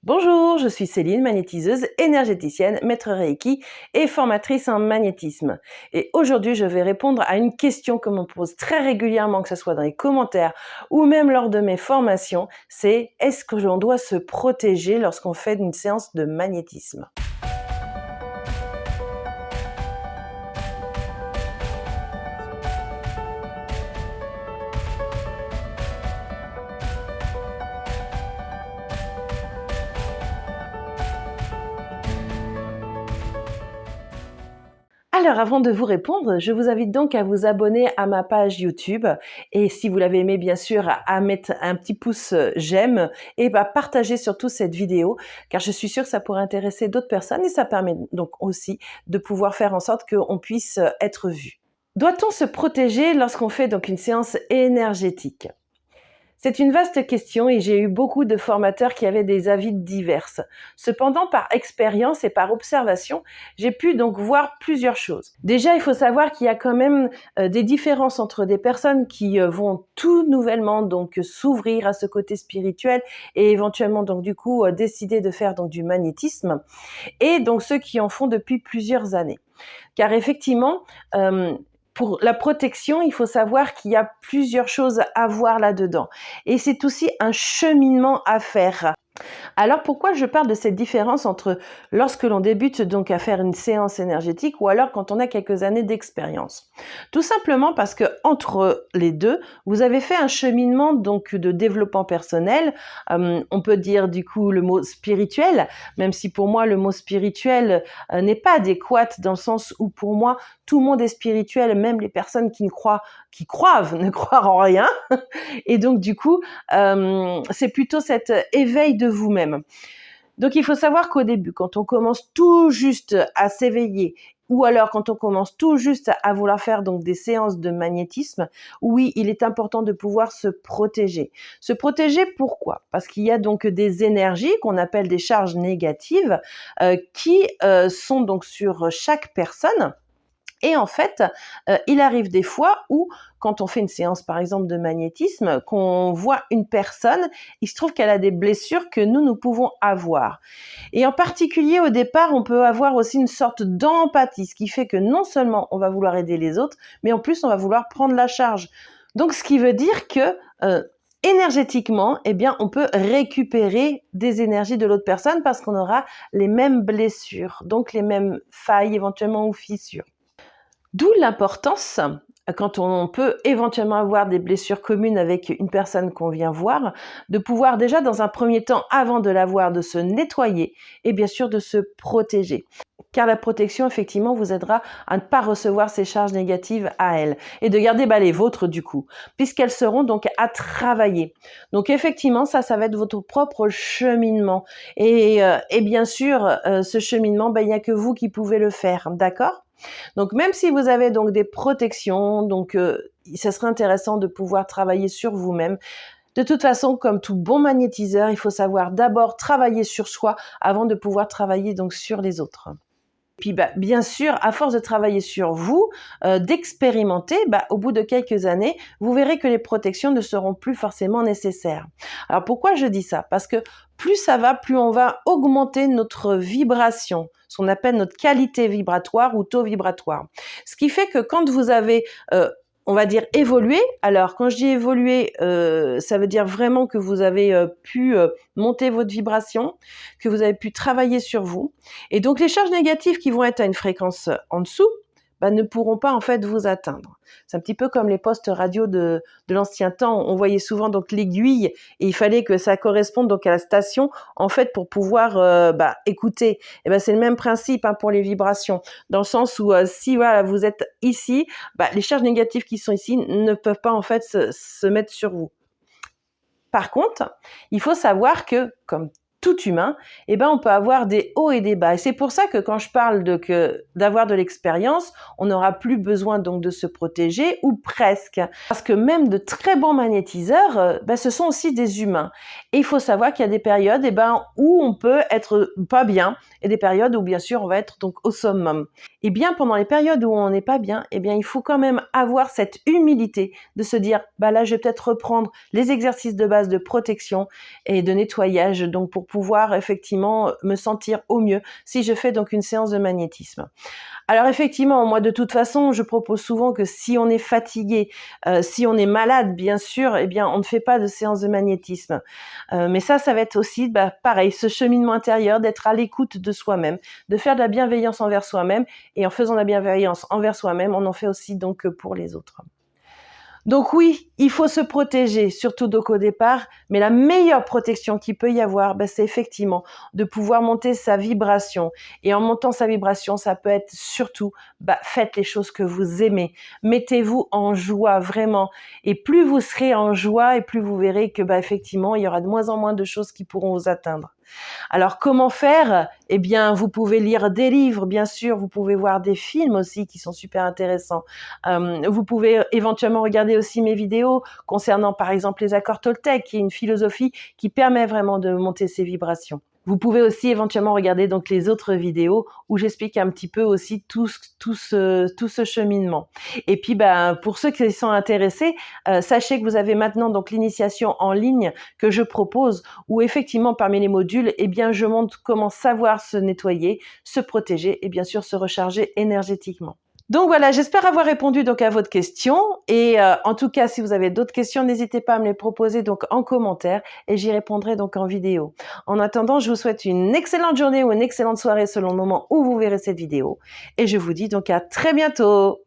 Bonjour, je suis Céline, magnétiseuse, énergéticienne, maître Reiki et formatrice en magnétisme. Et aujourd'hui, je vais répondre à une question que m'on pose très régulièrement, que ce soit dans les commentaires ou même lors de mes formations, c'est est-ce que l'on doit se protéger lorsqu'on fait une séance de magnétisme? Alors, avant de vous répondre, je vous invite donc à vous abonner à ma page YouTube et si vous l'avez aimé, bien sûr, à mettre un petit pouce j'aime et partager surtout cette vidéo car je suis sûre que ça pourrait intéresser d'autres personnes et ça permet donc aussi de pouvoir faire en sorte qu'on puisse être vu. Doit-on se protéger lorsqu'on fait donc une séance énergétique? C'est une vaste question et j'ai eu beaucoup de formateurs qui avaient des avis divers. Cependant, par expérience et par observation, j'ai pu donc voir plusieurs choses. Déjà, il faut savoir qu'il y a quand même des différences entre des personnes qui vont tout nouvellement donc s'ouvrir à ce côté spirituel et éventuellement donc du coup décider de faire donc du magnétisme et donc ceux qui en font depuis plusieurs années. Car effectivement, pour la protection, il faut savoir qu'il y a plusieurs choses à voir là-dedans. Et c'est aussi un cheminement à faire. Alors pourquoi je parle de cette différence entre lorsque l'on débute donc à faire une séance énergétique ou alors quand on a quelques années d'expérience? Tout simplement parce que entre les deux, vous avez fait un cheminement donc de développement personnel. On peut dire du coup le mot spirituel, même si pour moi le mot spirituel n'est pas adéquat dans le sens où pour moi tout le monde est spirituel, même les personnes qui croient ne croient en rien. Et donc du coup, c'est plutôt cet éveil de vous-même. Donc il faut savoir qu'au début, quand on commence tout juste à s'éveiller, ou alors quand on commence tout juste à vouloir faire donc des séances de magnétisme, oui, il est important de pouvoir se protéger. Se protéger pourquoi? Parce qu'il y a donc des énergies qu'on appelle des charges négatives qui sont donc sur chaque personne. Et en fait, il arrive des fois où, quand on fait une séance, par exemple, de magnétisme, qu'on voit une personne, il se trouve qu'elle a des blessures que nous pouvons avoir. Et en particulier, au départ, on peut avoir aussi une sorte d'empathie, ce qui fait que non seulement on va vouloir aider les autres, mais en plus, on va vouloir prendre la charge. Donc, ce qui veut dire que énergétiquement, eh bien, on peut récupérer des énergies de l'autre personne parce qu'on aura les mêmes blessures, donc les mêmes failles éventuellement ou fissures. D'où l'importance, quand on peut éventuellement avoir des blessures communes avec une personne qu'on vient voir, de pouvoir déjà dans un premier temps, avant de la voir, de se nettoyer et bien sûr de se protéger. Car la protection, effectivement, vous aidera à ne pas recevoir ces charges négatives à elle et de garder les vôtres du coup, puisqu'elles seront donc à travailler. Donc effectivement, ça va être votre propre cheminement. Et bien sûr, ce cheminement, il n'y a que vous qui pouvez le faire, d'accord ? Donc même si vous avez donc des protections, donc ça serait intéressant de pouvoir travailler sur vous-même. De toute façon, comme tout bon magnétiseur, il faut savoir d'abord travailler sur soi avant de pouvoir travailler donc sur les autres. Puis bien sûr, à force de travailler sur vous, d'expérimenter, au bout de quelques années, vous verrez que les protections ne seront plus forcément nécessaires. Alors pourquoi je dis ça? Parce que plus ça va, plus on va augmenter notre vibration, ce qu'on appelle notre qualité vibratoire ou taux vibratoire. Ce qui fait que quand vous avez on va dire évoluer. Alors, quand je dis évoluer, ça veut dire vraiment que vous avez pu monter votre vibration, que vous avez pu travailler sur vous. Et donc, les charges négatives qui vont être à une fréquence en dessous, ne pourront pas en fait vous atteindre. C'est un petit peu comme les postes radio de l'ancien temps. On voyait souvent donc l'aiguille et il fallait que ça corresponde donc à la station en fait pour pouvoir écouter. Et c'est le même principe pour les vibrations, dans le sens où si voilà vous êtes ici, les charges négatives qui sont ici ne peuvent pas en fait se mettre sur vous. Par contre, il faut savoir que comme tout humain, on peut avoir des hauts et des bas. Et c'est pour ça que quand je parle d'avoir de l'expérience, on n'aura plus besoin donc de se protéger ou presque. Parce que même de très bons magnétiseurs, ce sont aussi des humains. Et il faut savoir qu'il y a des périodes où on peut être pas bien et des périodes où bien sûr on va être donc au summum. Eh bien, pendant les périodes où on n'est pas bien, eh bien, il faut quand même avoir cette humilité de se dire, bah là, je vais peut-être reprendre les exercices de base de protection et de nettoyage, donc pour pouvoir effectivement me sentir au mieux si je fais donc une séance de magnétisme. Alors effectivement, moi de toute façon, je propose souvent que si on est fatigué, si on est malade, bien sûr, eh bien on ne fait pas de séance de magnétisme. Mais ça va être aussi, pareil, ce cheminement intérieur, d'être à l'écoute de soi-même, de faire de la bienveillance envers soi-même, et en faisant de la bienveillance envers soi-même, on en fait aussi donc pour les autres. Donc oui, il faut se protéger, surtout donc au départ, mais la meilleure protection qu'il peut y avoir, c'est effectivement de pouvoir monter sa vibration. Et en montant sa vibration, ça peut être surtout, faites les choses que vous aimez. Mettez-vous en joie, vraiment. Et plus vous serez en joie, et plus vous verrez que, effectivement, il y aura de moins en moins de choses qui pourront vous atteindre. Alors, comment faire? Eh bien, vous pouvez lire des livres, bien sûr, vous pouvez voir des films aussi qui sont super intéressants. Vous pouvez éventuellement regarder aussi mes vidéos concernant, par exemple, les accords Toltec, qui est une philosophie qui permet vraiment de monter ses vibrations. Vous pouvez aussi éventuellement regarder donc les autres vidéos où j'explique un petit peu aussi tout ce cheminement. Et puis, pour ceux qui sont intéressés, sachez que vous avez maintenant donc l'initiation en ligne que je propose, où effectivement parmi les modules, eh bien je montre comment savoir se nettoyer, se protéger et bien sûr se recharger énergétiquement. Donc voilà, j'espère avoir répondu donc à votre question, et en tout cas si vous avez d'autres questions, n'hésitez pas à me les proposer donc en commentaire et j'y répondrai donc en vidéo. En attendant, je vous souhaite une excellente journée ou une excellente soirée selon le moment où vous verrez cette vidéo, et je vous dis donc à très bientôt.